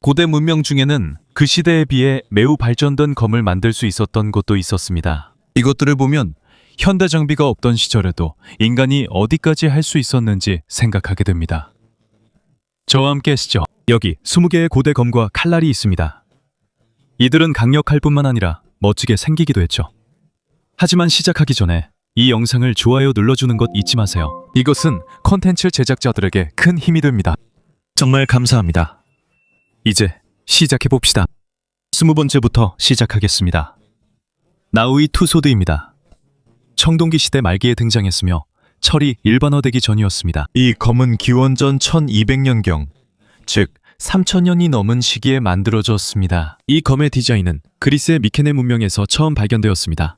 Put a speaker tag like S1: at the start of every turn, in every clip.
S1: 고대 문명 중에는 그 시대에 비해 매우 발전된 검을 만들 수 있었던 곳도 있었습니다. 이것들을 보면 현대 장비가 없던 시절에도 인간이 어디까지 할 수 있었는지 생각하게 됩니다. 저와 함께 하시죠. 여기 20개의 고대 검과 칼날이 있습니다. 이들은 강력할 뿐만 아니라 멋지게 생기기도 했죠. 하지만 시작하기 전에 이 영상을 좋아요 눌러주는 것 잊지 마세요. 이것은 콘텐츠 제작자들에게 큰 힘이 됩니다. 정말 감사합니다. 이제 시작해봅시다. 20번째부터 시작하겠습니다. 나우이 투소드입니다. 청동기 시대 말기에 등장했으며 철이 일반화되기 전이었습니다. 이 검은 기원전 1200년경, 즉 3000년이 넘은 시기에 만들어졌습니다. 이 검의 디자인은 그리스의 미케네 문명에서 처음 발견되었습니다.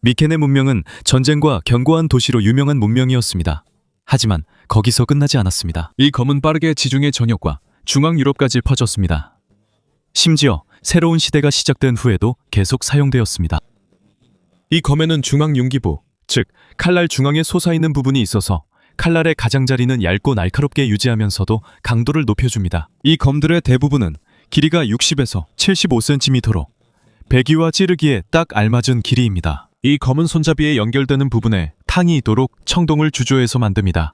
S1: 미케네 문명은 전쟁과 견고한 도시로 유명한 문명이었습니다. 하지만 거기서 끝나지 않았습니다. 이 검은 빠르게 지중해 전역과 중앙 유럽까지 퍼졌습니다. 심지어 새로운 시대가 시작된 후에도 계속 사용되었습니다. 이 검에는 중앙 융기부, 즉 칼날 중앙에 솟아있는 부분이 있어서 칼날의 가장자리는 얇고 날카롭게 유지하면서도 강도를 높여줍니다. 이 검들의 대부분은 길이가 60에서 75cm로 베기와 찌르기에 딱 알맞은 길이입니다. 이 검은 손잡이에 연결되는 부분에 탕이 있도록 청동을 주조해서 만듭니다.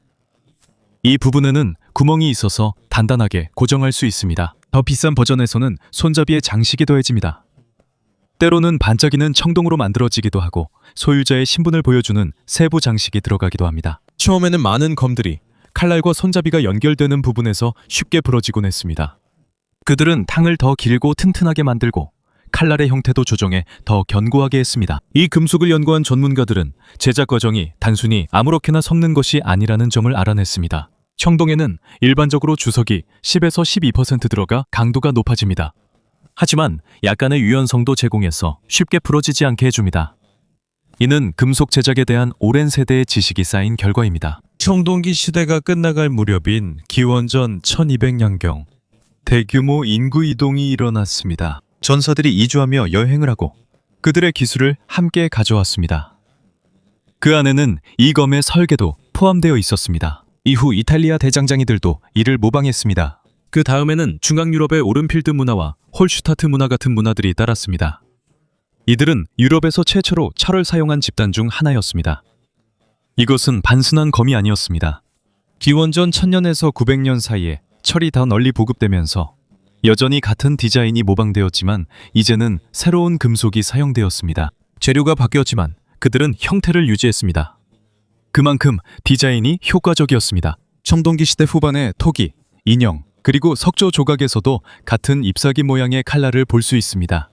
S1: 이 부분에는 구멍이 있어서 단단하게 고정할 수 있습니다. 더 비싼 버전에서는 손잡이에 장식이 더해집니다. 때로는 반짝이는 청동으로 만들어지기도 하고 소유자의 신분을 보여주는 세부 장식이 들어가기도 합니다. 처음에는 많은 검들이 칼날과 손잡이가 연결되는 부분에서 쉽게 부러지곤 했습니다. 그들은 탕을 더 길고 튼튼하게 만들고 칼날의 형태도 조정해 더 견고하게 했습니다. 이 금속을 연구한 전문가들은 제작 과정이 단순히 아무렇게나 섞는 것이 아니라는 점을 알아냈습니다. 청동에는 일반적으로 주석이 10에서 12% 들어가 강도가 높아집니다. 하지만 약간의 유연성도 제공해서 쉽게 부러지지 않게 해줍니다. 이는 금속 제작에 대한 오랜 세대의 지식이 쌓인 결과입니다. 청동기 시대가 끝나갈 무렵인 기원전 1200년경, 대규모 인구 이동이 일어났습니다. 전사들이 이주하며 여행을 하고 그들의 기술을 함께 가져왔습니다. 그 안에는 이 검의 설계도 포함되어 있었습니다. 이후 이탈리아 대장장이들도 이를 모방했습니다. 그 다음에는 중앙 유럽의 오른필드 문화와 홀슈타트 문화 같은 문화들이 따랐습니다. 이들은 유럽에서 최초로 철을 사용한 집단 중 하나였습니다. 이것은 단순한 검이 아니었습니다. 기원전 1000년에서 900년 사이에 철이 더 널리 보급되면서 여전히 같은 디자인이 모방되었지만 이제는 새로운 금속이 사용되었습니다. 재료가 바뀌었지만 그들은 형태를 유지했습니다. 그만큼 디자인이 효과적이었습니다. 청동기 시대 후반의 토기, 인형, 그리고 석조 조각에서도 같은 잎사귀 모양의 칼날을 볼 수 있습니다.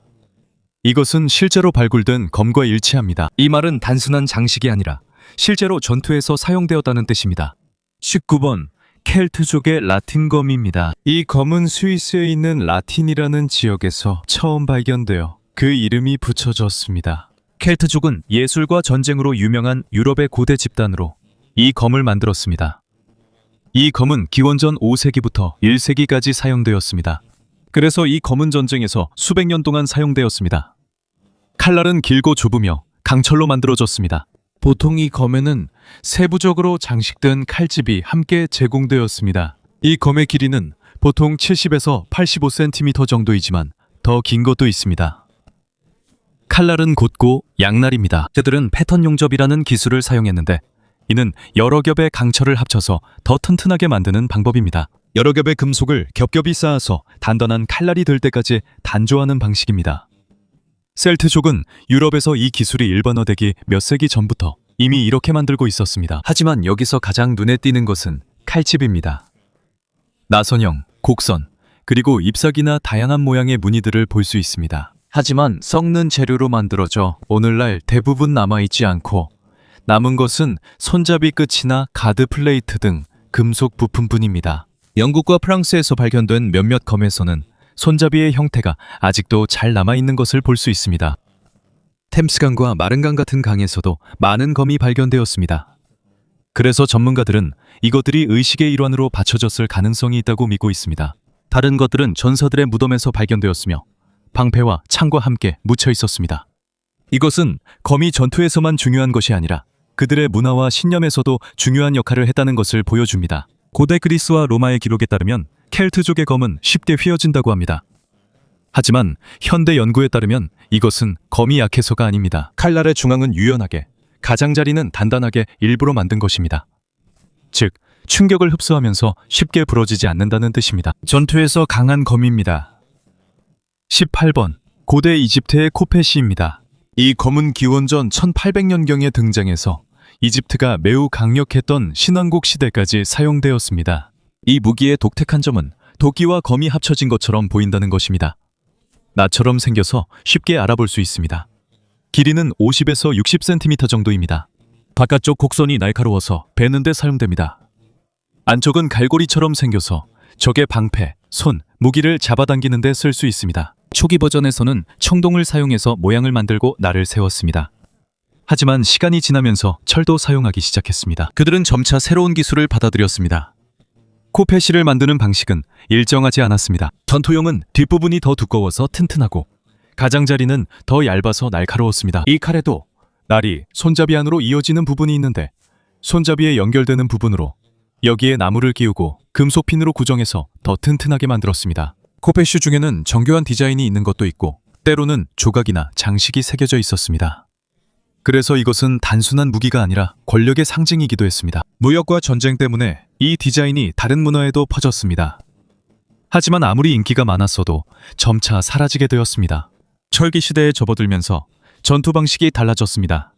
S1: 이것은 실제로 발굴된 검과 일치합니다. 이 말은 단순한 장식이 아니라 실제로 전투에서 사용되었다는 뜻입니다. 19번, 켈트족의 라틴 검입니다. 이 검은 스위스에 있는 라틴이라는 지역에서 처음 발견되어 그 이름이 붙여졌습니다. 켈트족은 예술과 전쟁으로 유명한 유럽의 고대 집단으로 이 검을 만들었습니다. 이 검은 기원전 5세기부터 1세기까지 사용되었습니다. 그래서 이 검은 전쟁에서 수백 년 동안 사용되었습니다. 칼날은 길고 좁으며 강철로 만들어졌습니다. 보통 이 검에는 세부적으로 장식된 칼집이 함께 제공되었습니다. 이 검의 길이는 보통 70에서 85cm 정도이지만 더 긴 것도 있습니다. 칼날은 곧고 양날입니다. 그들은 패턴 용접이라는 기술을 사용했는데 이는 여러 겹의 강철을 합쳐서 더 튼튼하게 만드는 방법입니다. 여러 겹의 금속을 겹겹이 쌓아서 단단한 칼날이 될 때까지 단조하는 방식입니다. 셀트족은 유럽에서 이 기술이 일반화되기 몇 세기 전부터 이미 이렇게 만들고 있었습니다. 하지만 여기서 가장 눈에 띄는 것은 칼집입니다. 나선형, 곡선, 그리고 잎사귀나 다양한 모양의 무늬들을 볼 수 있습니다. 하지만 썩는 재료로 만들어져 오늘날 대부분 남아있지 않고 남은 것은 손잡이 끝이나 가드 플레이트 등 금속 부품뿐입니다. 영국과 프랑스에서 발견된 몇몇 검에서는 손잡이의 형태가 아직도 잘 남아있는 것을 볼 수 있습니다. 템스강과 마른강 같은 강에서도 많은 검이 발견되었습니다. 그래서 전문가들은 이것들이 의식의 일환으로 받쳐졌을 가능성이 있다고 믿고 있습니다. 다른 것들은 전사들의 무덤에서 발견되었으며 방패와 창과 함께 묻혀 있었습니다. 이것은 검이 전투에서만 중요한 것이 아니라 그들의 문화와 신념에서도 중요한 역할을 했다는 것을 보여줍니다. 고대 그리스와 로마의 기록에 따르면 켈트족의 검은 쉽게 휘어진다고 합니다. 하지만 현대 연구에 따르면 이것은 검이 약해서가 아닙니다. 칼날의 중앙은 유연하게, 가장자리는 단단하게 일부러 만든 것입니다. 즉, 충격을 흡수하면서 쉽게 부러지지 않는다는 뜻입니다. 전투에서 강한 검입니다. 18번, 고대 이집트의 코펫이입니다. 이 검은 기원전 1800년경에 등장해서 이집트가 매우 강력했던 신왕국 시대까지 사용되었습니다. 이 무기의 독특한 점은 도끼와 검이 합쳐진 것처럼 보인다는 것입니다. 나처럼 생겨서 쉽게 알아볼 수 있습니다. 길이는 50에서 60cm 정도입니다. 바깥쪽 곡선이 날카로워서 베는 데 사용됩니다. 안쪽은 갈고리처럼 생겨서 적의 방패, 손, 무기를 잡아당기는 데 쓸 수 있습니다. 초기 버전에서는 청동을 사용해서 모양을 만들고 날을 세웠습니다. 하지만 시간이 지나면서 철도 사용하기 시작했습니다. 그들은 점차 새로운 기술을 받아들였습니다. 코펫이를 만드는 방식은 일정하지 않았습니다. 전투용은 뒷부분이 더 두꺼워서 튼튼하고 가장자리는 더 얇아서 날카로웠습니다. 이 칼에도 날이 손잡이 안으로 이어지는 부분이 있는데 손잡이에 연결되는 부분으로 여기에 나무를 끼우고 금속핀으로 고정해서 더 튼튼하게 만들었습니다. 코펫슈 중에는 정교한 디자인이 있는 것도 있고 때로는 조각이나 장식이 새겨져 있었습니다. 그래서 이것은 단순한 무기가 아니라 권력의 상징이기도 했습니다. 무역과 전쟁 때문에 이 디자인이 다른 문화에도 퍼졌습니다. 하지만 아무리 인기가 많았어도 점차 사라지게 되었습니다. 철기 시대에 접어들면서 전투 방식이 달라졌습니다.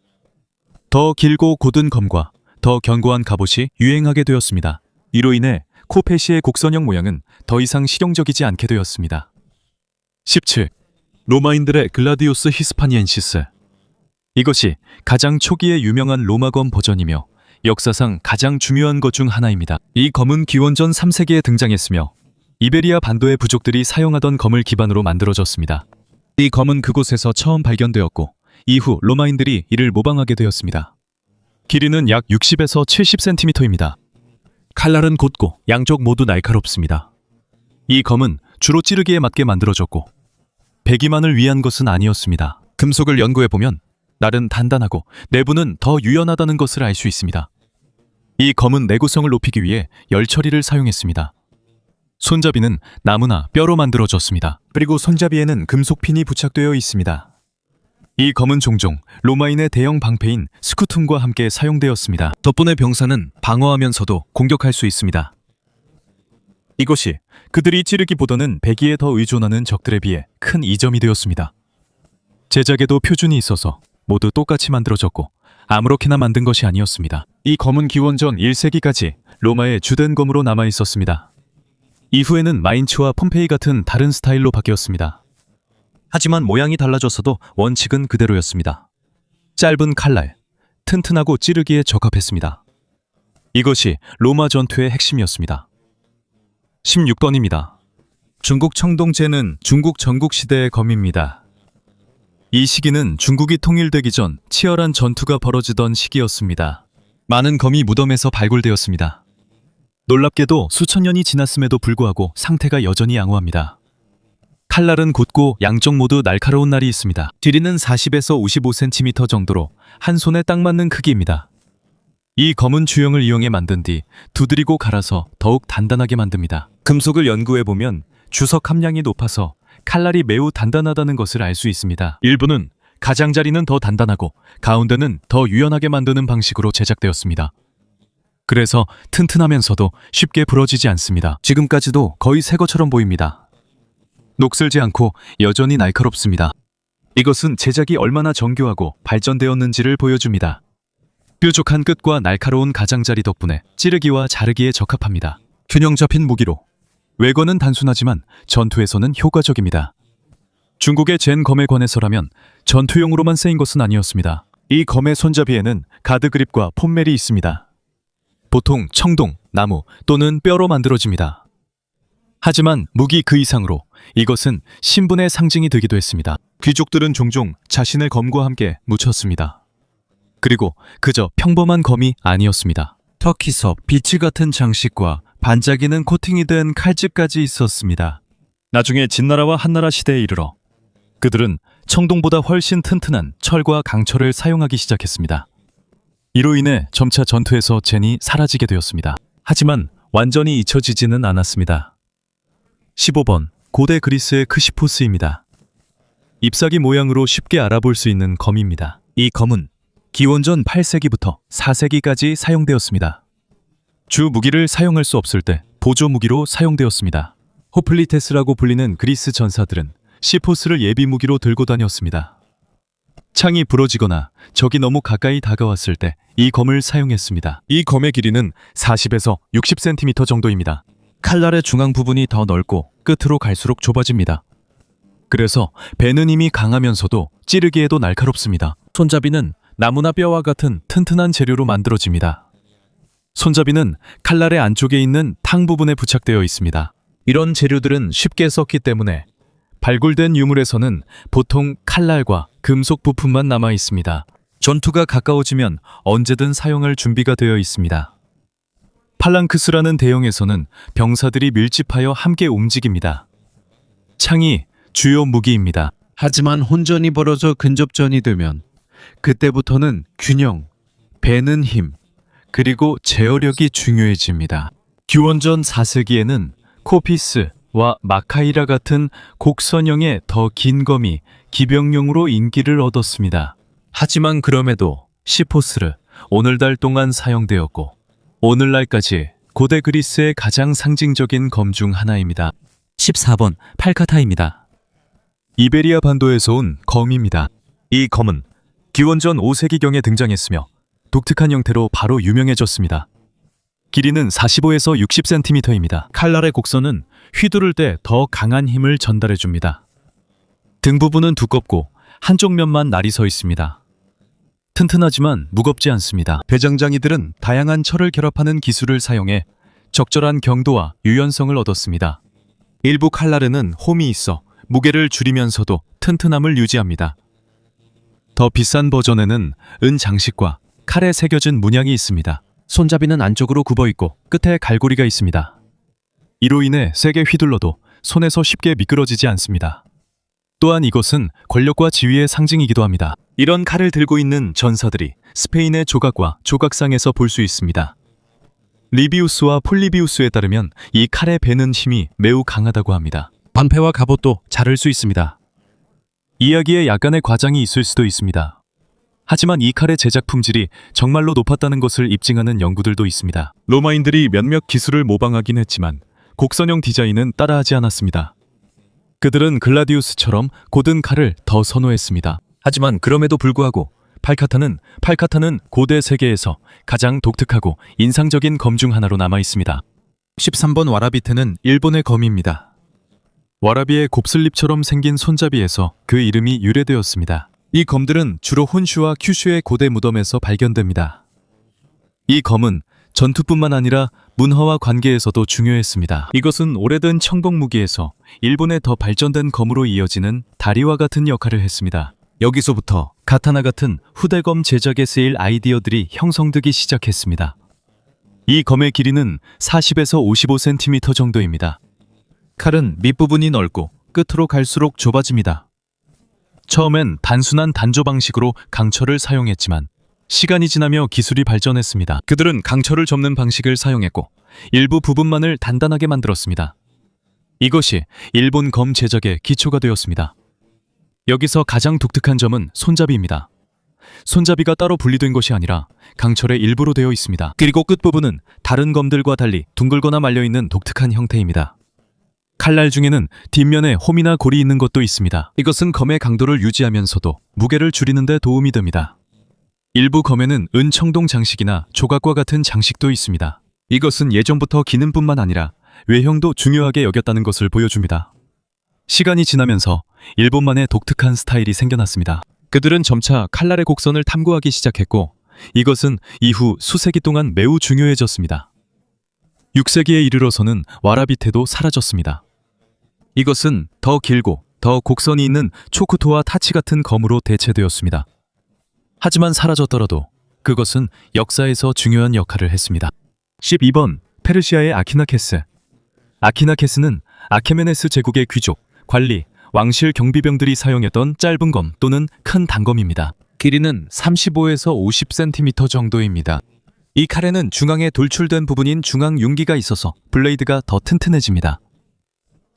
S1: 더 길고 곧은 검과 더 견고한 갑옷이 유행하게 되었습니다. 이로 인해 코펫의 곡선형 모양은 더 이상 실용적이지 않게 되었습니다. 17. 로마인들의 글라디우스 히스파니엔시스. 이것이 가장 초기에 유명한 로마검 버전이며 역사상 가장 중요한 것 중 하나입니다. 이 검은 기원전 3세기에 등장했으며 이베리아 반도의 부족들이 사용하던 검을 기반으로 만들어졌습니다. 이 검은 그곳에서 처음 발견되었고 이후 로마인들이 이를 모방하게 되었습니다. 길이는 약 60에서 70cm입니다. 칼날은 곧고 양쪽 모두 날카롭습니다. 이 검은 주로 찌르기에 맞게 만들어졌고 배기만을 위한 것은 아니었습니다. 금속을 연구해보면 날은 단단하고 내부는 더 유연하다는 것을 알 수 있습니다. 이 검은 내구성을 높이기 위해 열 처리를 사용했습니다. 손잡이는 나무나 뼈로 만들어졌습니다. 그리고 손잡이에는 금속핀이 부착되어 있습니다. 이 검은 종종 로마인의 대형 방패인 스쿠툼과 함께 사용되었습니다. 덕분에 병사는 방어하면서도 공격할 수 있습니다. 이것이 그들이 찌르기보다는 배기에 더 의존하는 적들에 비해 큰 이점이 되었습니다. 제작에도 표준이 있어서 모두 똑같이 만들어졌고 아무렇게나 만든 것이 아니었습니다. 이 검은 기원전 1세기까지 로마의 주된 검으로 남아 있었습니다. 이후에는 마인츠와 폼페이 같은 다른 스타일로 바뀌었습니다. 하지만 모양이 달라졌어도 원칙은 그대로였습니다. 짧은 칼날, 튼튼하고 찌르기에 적합했습니다. 이것이 로마 전투의 핵심이었습니다. 16번입니다. 중국 청동제는 중국 전국시대의 검입니다. 이 시기는 중국이 통일되기 전 치열한 전투가 벌어지던 시기였습니다. 많은 검이 무덤에서 발굴되었습니다. 놀랍게도 수천 년이 지났음에도 불구하고 상태가 여전히 양호합니다. 칼날은 곧고 양쪽 모두 날카로운 날이 있습니다. 길이는 40에서 55cm 정도로 한 손에 딱 맞는 크기입니다. 이 검은 주형을 이용해 만든 뒤 두드리고 갈아서 더욱 단단하게 만듭니다. 금속을 연구해보면 주석 함량이 높아서 칼날이 매우 단단하다는 것을 알 수 있습니다. 일부는 가장자리는 더 단단하고 가운데는 더 유연하게 만드는 방식으로 제작되었습니다. 그래서 튼튼하면서도 쉽게 부러지지 않습니다. 지금까지도 거의 새 것처럼 보입니다. 녹슬지 않고 여전히 날카롭습니다. 이것은 제작이 얼마나 정교하고 발전되었는지를 보여줍니다. 뾰족한 끝과 날카로운 가장자리 덕분에 찌르기와 자르기에 적합합니다. 균형 잡힌 무기로 외관은 단순하지만 전투에서는 효과적입니다. 중국의 젠 검에 관해서라면 전투용으로만 쓰인 것은 아니었습니다. 이 검의 손잡이에는 가드 그립과 폼멜이 있습니다. 보통 청동, 나무 또는 뼈로 만들어집니다. 하지만 무기 그 이상으로 이것은 신분의 상징이 되기도 했습니다. 귀족들은 종종 자신의 검과 함께 묻혔습니다. 그리고 그저 평범한 검이 아니었습니다. 터키섭, 비치 같은 장식과 반짝이는 코팅이 된 칼집까지 있었습니다. 나중에 진나라와 한나라 시대에 이르러 그들은 청동보다 훨씬 튼튼한 철과 강철을 사용하기 시작했습니다. 이로 인해 점차 전투에서 젠이 사라지게 되었습니다. 하지만 완전히 잊혀지지는 않았습니다. 15번 고대 그리스의 크시포스입니다. 잎사귀 모양으로 쉽게 알아볼 수 있는 검입니다. 이 검은 기원전 8세기부터 4세기까지 사용되었습니다. 주 무기를 사용할 수 없을 때 보조 무기로 사용되었습니다. 호플리테스라고 불리는 그리스 전사들은 시포스를 예비 무기로 들고 다녔습니다. 창이 부러지거나 적이 너무 가까이 다가왔을 때 이 검을 사용했습니다. 이 검의 길이는 40에서 60cm 정도입니다. 칼날의 중앙 부분이 더 넓고 끝으로 갈수록 좁아집니다. 그래서 베는 힘이 강하면서도 찌르기에도 날카롭습니다. 손잡이는 나무나 뼈와 같은 튼튼한 재료로 만들어집니다. 손잡이는 칼날의 안쪽에 있는 탕 부분에 부착되어 있습니다. 이런 재료들은 쉽게 썩기 때문에 발굴된 유물에서는 보통 칼날과 금속 부품만 남아 있습니다. 전투가 가까워지면 언제든 사용할 준비가 되어 있습니다. 팔랑크스라는 대형에서는 병사들이 밀집하여 함께 움직입니다. 창이 주요 무기입니다.
S2: 하지만 혼전이 벌어져 근접전이 되면 그때부터는 균형, 베는 힘, 그리고 제어력이 중요해집니다.
S1: 기원전 4세기에는 코피스와 마카이라 같은 곡선형의 더 긴 검이 기병용으로 인기를 얻었습니다. 하지만 그럼에도 시포스르 오늘날 동안 사용되었고 오늘날까지 고대 그리스의 가장 상징적인 검 중 하나입니다. 14번 팔카타입니다. 이베리아 반도에서 온 검입니다. 이 검은 기원전 5세기경에 등장했으며 독특한 형태로 바로 유명해졌습니다. 길이는 45에서 60cm입니다. 칼날의 곡선은 휘두를 때 더 강한 힘을 전달해줍니다. 등 부분은 두껍고 한쪽 면만 날이 서 있습니다. 튼튼하지만 무겁지 않습니다. 대장장이들은 다양한 철을 결합하는 기술을 사용해 적절한強도와 유연성을 얻었습니다. 일부 칼날에는 홈이 있어 무게를 줄이면서도 튼튼함을 유지합니다. 더 비싼 버전에는 은 장식과 칼에 새겨진 문양이 있습니다. 손잡이는 안쪽으로 굽어 있고 끝에 갈고리가 있습니다. 이로 인해 세게 휘둘러도 손에서 쉽게 미끄러지지 않습니다. 또한 이것은 권력과 지위의 상징이기도 합니다. 이런 칼을 들고 있는 전사들이 스페인의 조각과 조각상에서 볼 수 있습니다. 리비우스와 폴리비우스에 따르면 이 칼의 베는 힘이 매우 강하다고 합니다. 방패와 갑옷도 자를 수 있습니다. 이야기에 약간의 과장이 있을 수도 있습니다. 하지만 이 칼의 제작 품질이 정말로 높았다는 것을 입증하는 연구들도 있습니다. 로마인들이 몇몇 기술을 모방하긴 했지만 곡선형 디자인은 따라하지 않았습니다. 그들은 글라디우스처럼 곧은 칼을 더 선호했습니다. 하지만 그럼에도 불구하고 팔카타는 고대 세계에서 가장 독특하고 인상적인 검 중 하나로 남아 있습니다. 13번 와라비테는 일본의 검입니다. 와라비의 곱슬립처럼 생긴 손잡이에서 그 이름이 유래되었습니다. 이 검들은 주로 혼슈와 큐슈의 고대 무덤에서 발견됩니다. 이 검은 전투뿐만 아니라 문화와 관계에서도 중요했습니다. 이것은 오래된 청동 무기에서 일본의 더 발전된 검으로 이어지는 다리와 같은 역할을 했습니다. 여기서부터 가타나 같은 후대검 제작에 쓰일 아이디어들이 형성되기 시작했습니다. 이 검의 길이는 40에서 55cm 정도입니다. 칼은 밑부분이 넓고 끝으로 갈수록 좁아집니다. 처음엔 단순한 단조 방식으로 강철을 사용했지만 시간이 지나며 기술이 발전했습니다. 그들은 강철을 접는 방식을 사용했고 일부 부분만을 단단하게 만들었습니다. 이것이 일본 검 제작의 기초가 되었습니다. 여기서 가장 독특한 점은 손잡이입니다. 손잡이가 따로 분리된 것이 아니라 강철의 일부로 되어 있습니다. 그리고 끝부분은 다른 검들과 달리 둥글거나 말려있는 독특한 형태입니다. 칼날 중에는 뒷면에 홈이나 골이 있는 것도 있습니다. 이것은 검의 강도를 유지하면서도 무게를 줄이는 데 도움이 됩니다. 일부 검에는 은청동 장식이나 조각과 같은 장식도 있습니다. 이것은 예전부터 기능뿐만 아니라 외형도 중요하게 여겼다는 것을 보여줍니다. 시간이 지나면서 일본만의 독특한 스타일이 생겨났습니다. 그들은 점차 칼날의 곡선을 탐구하기 시작했고 이것은 이후 수세기 동안 매우 중요해졌습니다. 6세기에 이르러서는 와라비테도 사라졌습니다. 이것은 더 길고 더 곡선이 있는 초쿠토와 타치 같은 검으로 대체되었습니다. 하지만 사라졌더라도 그것은 역사에서 중요한 역할을 했습니다. 12번 페르시아의 아키나케스. 아키나케스는 아케메네스 제국의 귀족, 관리, 왕실 경비병들이 사용했던 짧은 검 또는 큰 단검입니다. 길이는 35에서 50cm 정도입니다. 이 칼에는 중앙에 돌출된 부분인 중앙 융기가 있어서 블레이드가 더 튼튼해집니다.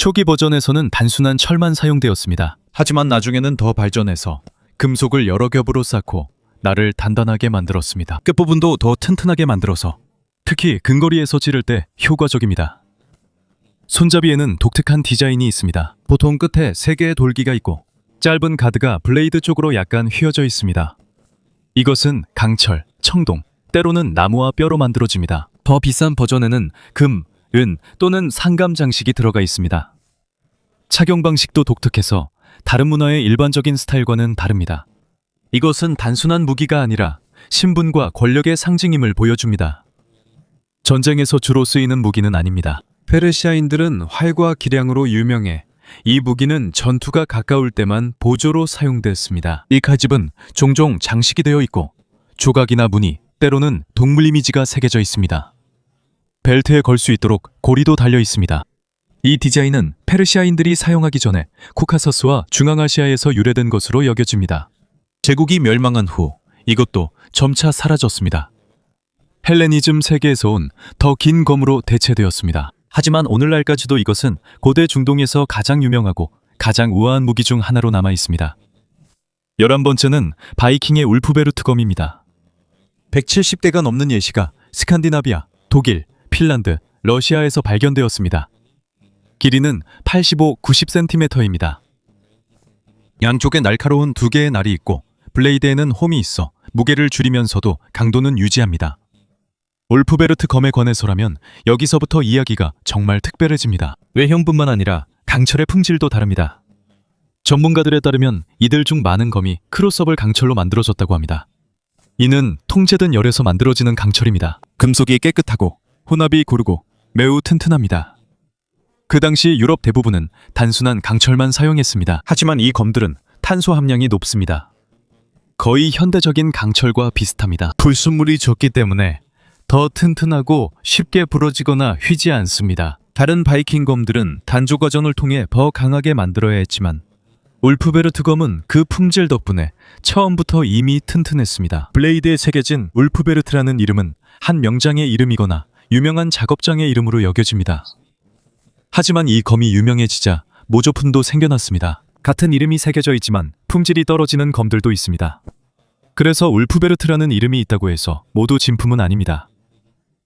S1: 초기 버전에서는 단순한 철만 사용되었습니다. 하지만 나중에는 더 발전해서 금속을 여러 겹으로 쌓고 날을 단단하게 만들었습니다. 끝부분도 더 튼튼하게 만들어서 특히 근거리에서 찌를 때 효과적입니다. 손잡이에는 독특한 디자인이 있습니다. 보통 끝에 3개의 돌기가 있고 짧은 가드가 블레이드 쪽으로 약간 휘어져 있습니다. 이것은 강철, 청동, 때로는 나무와 뼈로 만들어집니다. 더 비싼 버전에는 금, 은 또는 상감 장식이 들어가 있습니다. 착용 방식도 독특해서 다른 문화의 일반적인 스타일과는 다릅니다. 이것은 단순한 무기가 아니라 신분과 권력의 상징임을 보여줍니다. 전쟁에서 주로 쓰이는 무기는 아닙니다. 페르시아인들은 활과 기량으로 유명해 이 무기는 전투가 가까울 때만 보조로 사용됐습니다. 이 칼집은 종종 장식이 되어 있고 조각이나 무늬, 때로는 동물 이미지가 새겨져 있습니다. 벨트에 걸 수 있도록 고리도 달려 있습니다. 이 디자인은 페르시아인들이 사용하기 전에 코카서스와 중앙아시아에서 유래된 것으로 여겨집니다. 제국이 멸망한 후 이것도 점차 사라졌습니다. 헬레니즘 세계에서 온 더 긴 검으로 대체되었습니다. 하지만 오늘날까지도 이것은 고대 중동에서 가장 유명하고 가장 우아한 무기 중 하나로 남아 있습니다. 11번째는 바이킹의 울프베르트 검입니다. 170대가 넘는 예시가 스칸디나비아, 독일, 핀란드, 러시아에서 발견되었습니다. 길이는 85-90cm입니다. 양쪽에 날카로운 2개의 날이 있고 블레이드에는 홈이 있어 무게를 줄이면서도 강도는 유지합니다. 울프베르트 검에 관해서라면 여기서부터 이야기가 정말 특별해집니다. 외형뿐만 아니라 강철의 품질도 다릅니다. 전문가들에 따르면 이들 중 많은 검이 크로스업을 강철로 만들어졌다고 합니다. 이는 통제된 열에서 만들어지는 강철입니다. 금속이 깨끗하고 혼합이 고르고 매우 튼튼합니다. 그 당시 유럽 대부분은 단순한 강철만 사용했습니다. 하지만 이 검들은 탄소 함량이 높습니다. 거의 현대적인 강철과 비슷합니다. 불순물이 적기 때문에 더 튼튼하고 쉽게 부러지거나 휘지 않습니다. 다른 바이킹 검들은 단조 과정을 통해 더 강하게 만들어야 했지만 울프베르트 검은 그 품질 덕분에 처음부터 이미 튼튼했습니다. 블레이드에 새겨진 울프베르트라는 이름은 한 명장의 이름이거나 유명한 작업장의 이름으로 여겨집니다. 하지만 이 검이 유명해지자 모조품도 생겨났습니다. 같은 이름이 새겨져 있지만 품질이 떨어지는 검들도 있습니다. 그래서 울프베르트라는 이름이 있다고 해서 모두 진품은 아닙니다.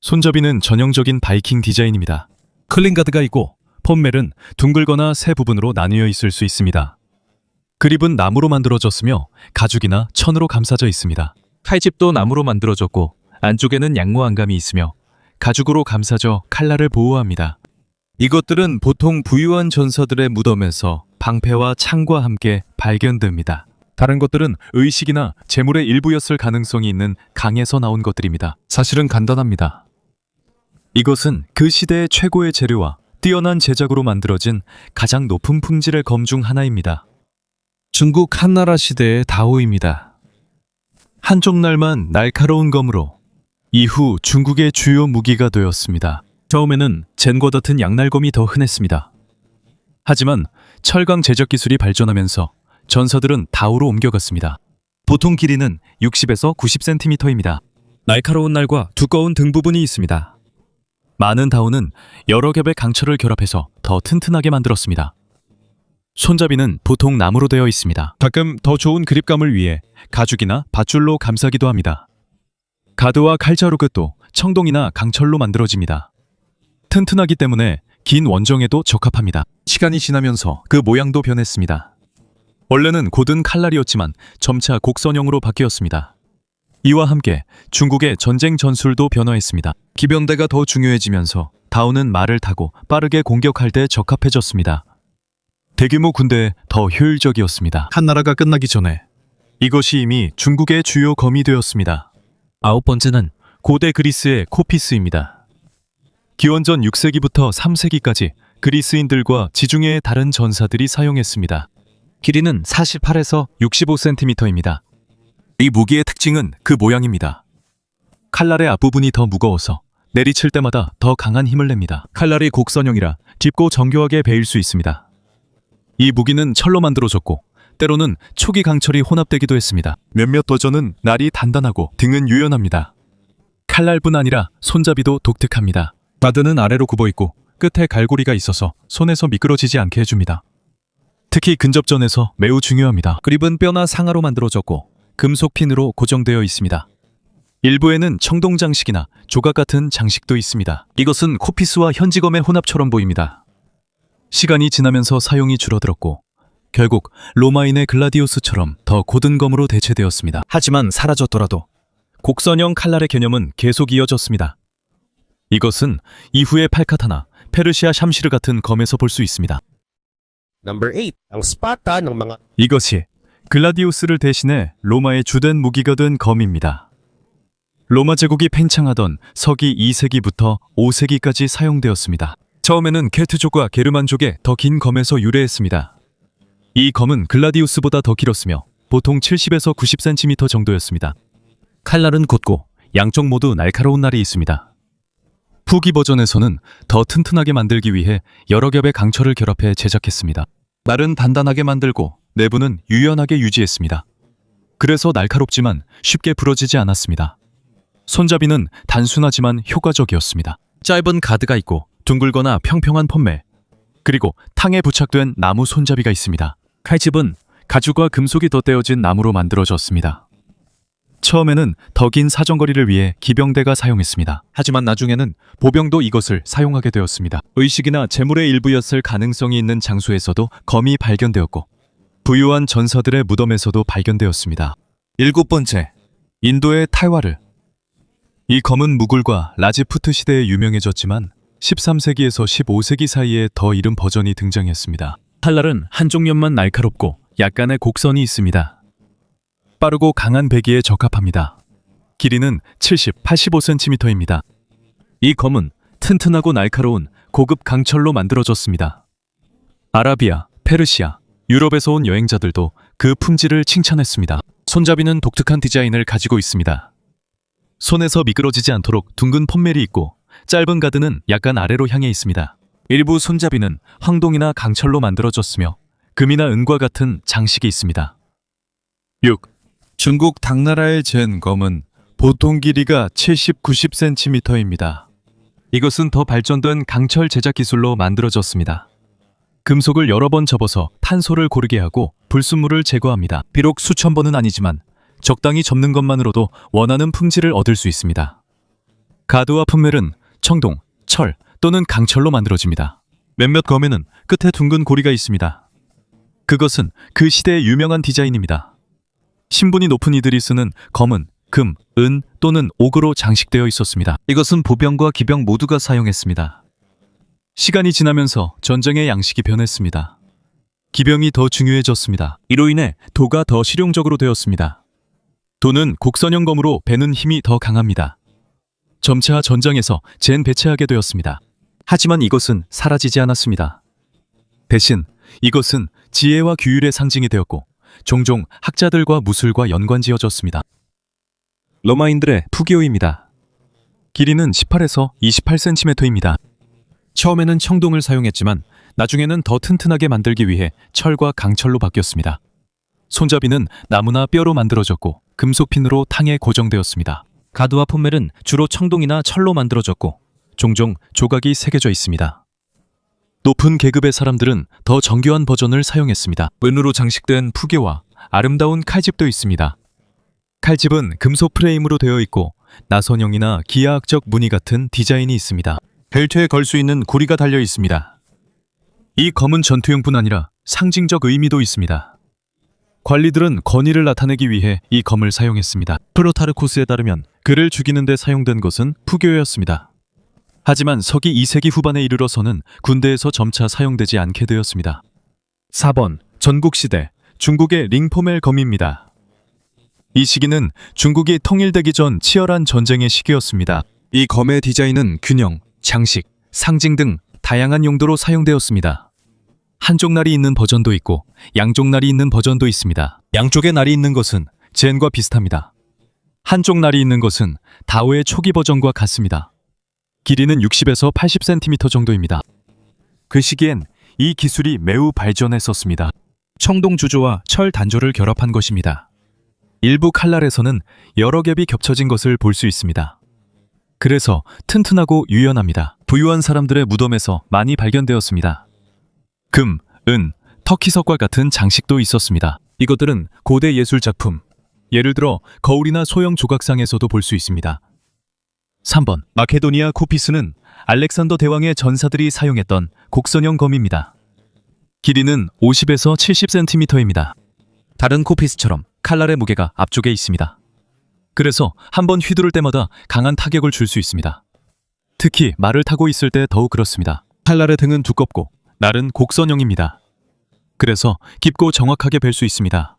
S1: 손잡이는 전형적인 바이킹 디자인입니다. 클린가드가 있고 폰멜은 둥글거나 세 부분으로 나뉘어 있을 수 있습니다. 그립은 나무로 만들어졌으며 가죽이나 천으로 감싸져 있습니다. 칼집도 나무로 만들어졌고 안쪽에는 양모 안감이 있으며 가죽으로 감싸져 칼날을 보호합니다. 이것들은 보통 부유한 전사들의 무덤에서 방패와 창과 함께 발견됩니다. 다른 것들은 의식이나 재물의 일부였을 가능성이 있는 강에서 나온 것들입니다. 사실은 간단합니다. 이것은 그 시대의 최고의 재료와 뛰어난 제작으로 만들어진 가장 높은 품질의 검 중 하나입니다. 중국 한나라 시대의 다오입니다. 한쪽 날만 날카로운 검으로 이후 중국의 주요 무기가 되었습니다. 처음에는 젠과 같은 양날검이 더 흔했습니다. 하지만 철강 제작 기술이 발전하면서 전사들은 다오로 옮겨갔습니다. 보통 길이는 60에서 90cm입니다. 날카로운 날과 두꺼운 등 부분이 있습니다. 많은 다오는 여러 겹의 강철을 결합해서 더 튼튼하게 만들었습니다. 손잡이는 보통 나무로 되어 있습니다. 가끔 더 좋은 그립감을 위해 가죽이나 밧줄로 감싸기도 합니다. 가드와 칼자루 끝도 청동이나 강철로 만들어집니다. 튼튼하기 때문에 긴 원정에도 적합합니다. 시간이 지나면서 그 모양도 변했습니다. 원래는 곧은 칼날이었지만 점차 곡선형으로 바뀌었습니다. 이와 함께 중국의 전쟁 전술도 변화했습니다. 기병대가 더 중요해지면서 다오는 말을 타고 빠르게 공격할 때 적합해졌습니다. 대규모 군대에 더 효율적이었습니다. 한나라가 끝나기 전에 이것이 이미 중국의 주요 검이 되었습니다. 9번째는 고대 그리스의 코피스입니다. 기원전 6세기부터 3세기까지 그리스인들과 지중해의 다른 전사들이 사용했습니다. 길이는 48에서 65cm입니다. 이 무기의 특징은 그 모양입니다. 칼날의 앞부분이 더 무거워서 내리칠 때마다 더 강한 힘을 냅니다. 칼날이 곡선형이라 깊고 정교하게 베일 수 있습니다. 이 무기는 철로 만들어졌고 때로는 초기 강철이 혼합되기도 했습니다. 몇몇 버전은 날이 단단하고 등은 유연합니다. 칼날뿐 아니라 손잡이도 독특합니다. 가드는 아래로 굽어있고 끝에 갈고리가 있어서 손에서 미끄러지지 않게 해줍니다. 특히 근접전에서 매우 중요합니다. 그립은 뼈나 상아로 만들어졌고 금속 핀으로 고정되어 있습니다. 일부에는 청동 장식이나 조각 같은 장식도 있습니다. 이것은 코피스와 현지검의 혼합처럼 보입니다. 시간이 지나면서 사용이 줄어들었고 결국 로마인의 글라디우스처럼 더 고든 검으로 대체되었습니다. 하지만 사라졌더라도 곡선형 칼날의 개념은 계속 이어졌습니다. 이것은 이후의 팔카타나, 페르시아 샴시르 같은 검에서 볼 수 있습니다.
S3: Number 8, ang spada ng mga
S1: 이것이 글라디우스를 대신해 로마의 주된 무기가 된 검입니다. 로마 제국이 팽창하던 서기 2세기부터 5세기까지 사용되었습니다. 처음에는 케트족과 게르만족의 더 긴 검에서 유래했습니다. 이 검은 글라디우스보다 더 길었으며 보통 70에서 90cm 정도였습니다. 칼날은 곧고 양쪽 모두 날카로운 날이 있습니다. 후기 버전에서는 더 튼튼하게 만들기 위해 여러 겹의 강철을 결합해 제작했습니다. 날은 단단하게 만들고 내부는 유연하게 유지했습니다. 그래서 날카롭지만 쉽게 부러지지 않았습니다. 손잡이는 단순하지만 효과적이었습니다. 짧은 가드가 있고 둥글거나 평평한 폰멜, 그리고 탕에 부착된 나무 손잡이가 있습니다. 칼집은 가죽과 금속이 덧대어진 나무로 만들어졌습니다. 처음에는 더 긴 사정거리를 위해 기병대가 사용했습니다. 하지만 나중에는 보병도 이것을 사용하게 되었습니다. 의식이나 재물의 일부였을 가능성이 있는 장소에서도 검이 발견되었고 부유한 전사들의 무덤에서도 발견되었습니다. 7번째, 인도의 탈와르. 이 검은 무굴과 라지푸트 시대에 유명해졌지만 13세기에서 15세기 사이에 더 이른 버전이 등장했습니다. 탈날은 한쪽 면만 날카롭고 약간의 곡선이 있습니다. 빠르고 강한 배기에 적합합니다. 길이는 70, 85cm입니다. 이 검은 튼튼하고 날카로운 고급 강철로 만들어졌습니다. 아라비아, 페르시아, 유럽에서 온 여행자들도 그 품질을 칭찬했습니다. 손잡이는 독특한 디자인을 가지고 있습니다. 손에서 미끄러지지 않도록 둥근 폰멜이 있고 짧은 가드는 약간 아래로 향해 있습니다. 일부 손잡이는 황동이나 강철로 만들어졌으며 금이나 은과 같은 장식이 있습니다. 6. 중국 당나라의 젠 검은 보통 길이가 70, 90cm입니다. 이것은 더 발전된 강철 제작 기술로 만들어졌습니다. 금속을 여러 번 접어서 탄소를 고르게 하고 불순물을 제거합니다. 비록 수천 번은 아니지만 적당히 접는 것만으로도 원하는 품질을 얻을 수 있습니다. 가드와 폰멜은 청동, 철 또는 강철로 만들어집니다. 몇몇 검에는 끝에 둥근 고리가 있습니다. 그것은 그 시대의 유명한 디자인입니다. 신분이 높은 이들이 쓰는 검은 금, 은 또는 옥으로 장식되어 있었습니다. 이것은 보병과 기병 모두가 사용했습니다. 시간이 지나면서 전쟁의 양식이 변했습니다. 기병이 더 중요해졌습니다. 이로 인해 도가 더 실용적으로 되었습니다. 도는 곡선형 검으로 베는 힘이 더 강합니다. 점차 전장에서 젠 배치하게 되었습니다. 하지만 이것은 사라지지 않았습니다. 대신 이것은 지혜와 규율의 상징이 되었고 종종 학자들과 무술과 연관지어졌습니다. 로마인들의 푸기오입니다. 길이는 18에서 28cm입니다. 처음에는 청동을 사용했지만 나중에는 더 튼튼하게 만들기 위해 철과 강철로 바뀌었습니다. 손잡이는 나무나 뼈로 만들어졌고 금속핀으로 탕에 고정되었습니다. 가드와 폰멜은 주로 청동이나 철로 만들어졌고 종종 조각이 새겨져 있습니다. 높은 계급의 사람들은 더 정교한 버전을 사용했습니다. 은으로 장식된 푸개와 아름다운 칼집도 있습니다. 칼집은 금속 프레임으로 되어 있고 나선형이나 기하학적 무늬 같은 디자인이 있습니다. 벨트에 걸 수 있는 고리가 달려 있습니다. 이 검은 전투용뿐 아니라 상징적 의미도 있습니다. 관리들은 권위를 나타내기 위해 이 검을 사용했습니다. 프로타르코스에 따르면 그를 죽이는 데 사용된 것은 푸교였습니다. 하지만 서기 2세기 후반에 이르러서는 군대에서 점차 사용되지 않게 되었습니다. 4번 전국시대 중국의 링포멜 검입니다. 이 시기는 중국이 통일되기 전 치열한 전쟁의 시기였습니다. 이 검의 디자인은 균형, 장식, 상징 등 다양한 용도로 사용되었습니다. 한쪽 날이 있는 버전도 있고 양쪽 날이 있는 버전도 있습니다. 양쪽에 날이 있는 것은 젠과 비슷합니다. 한쪽 날이 있는 것은 다오의 초기 버전과 같습니다. 길이는 60에서 80cm 정도입니다. 그 시기엔 이 기술이 매우 발전했었습니다. 청동 주조와 철 단조를 결합한 것입니다. 일부 칼날에서는 여러 겹이 겹쳐진 것을 볼 수 있습니다. 그래서 튼튼하고 유연합니다. 부유한 사람들의 무덤에서 많이 발견되었습니다. 금, 은, 터키석과 같은 장식도 있었습니다. 이것들은 고대 예술 작품, 예를 들어 거울이나 소형 조각상에서도 볼 수 있습니다. 3번 마케도니아 코피스는 알렉산더 대왕의 전사들이 사용했던 곡선형 검입니다. 길이는 50에서 70cm입니다. 다른 코피스처럼 칼날의 무게가 앞쪽에 있습니다. 그래서 한번 휘두를 때마다 강한 타격을 줄 수 있습니다. 특히 말을 타고 있을 때 더욱 그렇습니다. 칼날의 등은 두껍고 날은 곡선형입니다. 그래서 깊고 정확하게 벨 수 있습니다.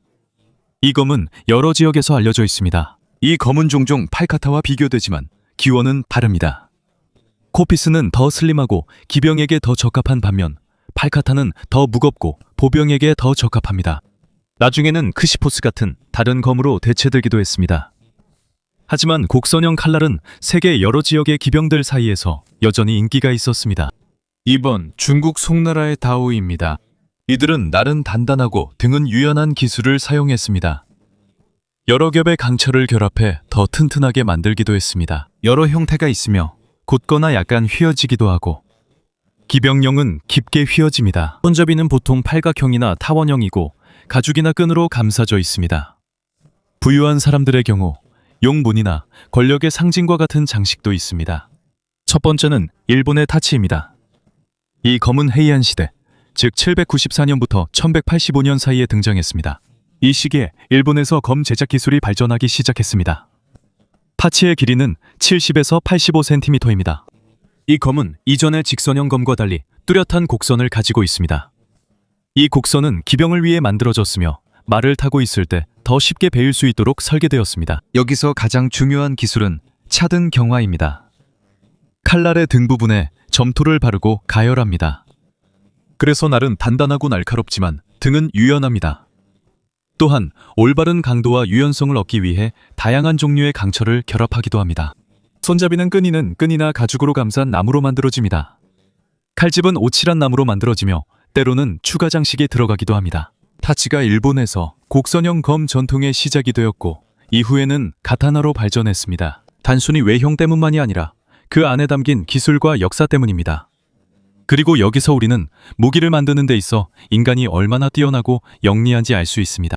S1: 이 검은 여러 지역에서 알려져 있습니다. 이 검은 종종 팔카타와 비교되지만 기원은 다릅니다. 코피스는 더 슬림하고 기병에게 더 적합한 반면 팔카타는 더 무겁고 보병에게 더 적합합니다. 나중에는 크시포스 같은 다른 검으로 대체되기도 했습니다. 하지만 곡선형 칼날은 세계 여러 지역의 기병들 사이에서 여전히 인기가 있었습니다. 2번 중국 송나라의 다오입니다. 이들은 날은 단단하고 등은 유연한 기술을 사용했습니다. 여러 겹의 강철을 결합해 더 튼튼하게 만들기도 했습니다. 여러 형태가 있으며 곧거나 약간 휘어지기도 하고 기병용은 깊게 휘어집니다. 손잡이는 보통 팔각형이나 타원형이고 가죽이나 끈으로 감싸져 있습니다. 부유한 사람들의 경우 용문이나 권력의 상징과 같은 장식도 있습니다. 첫 번째는 일본의 타치입니다. 이 검은 헤이안 시대, 즉 794년부터 1185년 사이에 등장했습니다. 이 시기에 일본에서 검 제작 기술이 발전하기 시작했습니다. 파치의 길이는 70에서 85cm입니다. 이 검은 이전의 직선형 검과 달리 뚜렷한 곡선을 가지고 있습니다. 이 곡선은 기병을 위해 만들어졌으며 말을 타고 있을 때 더 쉽게 베일 수 있도록 설계되었습니다. 여기서 가장 중요한 기술은 차등 경화입니다. 칼날의 등 부분에 점토를 바르고 가열합니다. 그래서 날은 단단하고 날카롭지만 등은 유연합니다. 또한 올바른 강도와 유연성을 얻기 위해 다양한 종류의 강철을 결합하기도 합니다. 손잡이는 끈이나 가죽으로 감싼 나무로 만들어집니다. 칼집은 오칠한 나무로 만들어지며 때로는 추가 장식이 들어가기도 합니다. 타치가 일본에서 곡선형 검 전통의 시작이 되었고 이후에는 가타나로 발전했습니다. 단순히 외형 때문만이 아니라 그 안에 담긴 기술과 역사 때문입니다. 그리고 여기서 우리는 무기를 만드는 데 있어 인간이 얼마나 뛰어나고 영리한지 알 수 있습니다.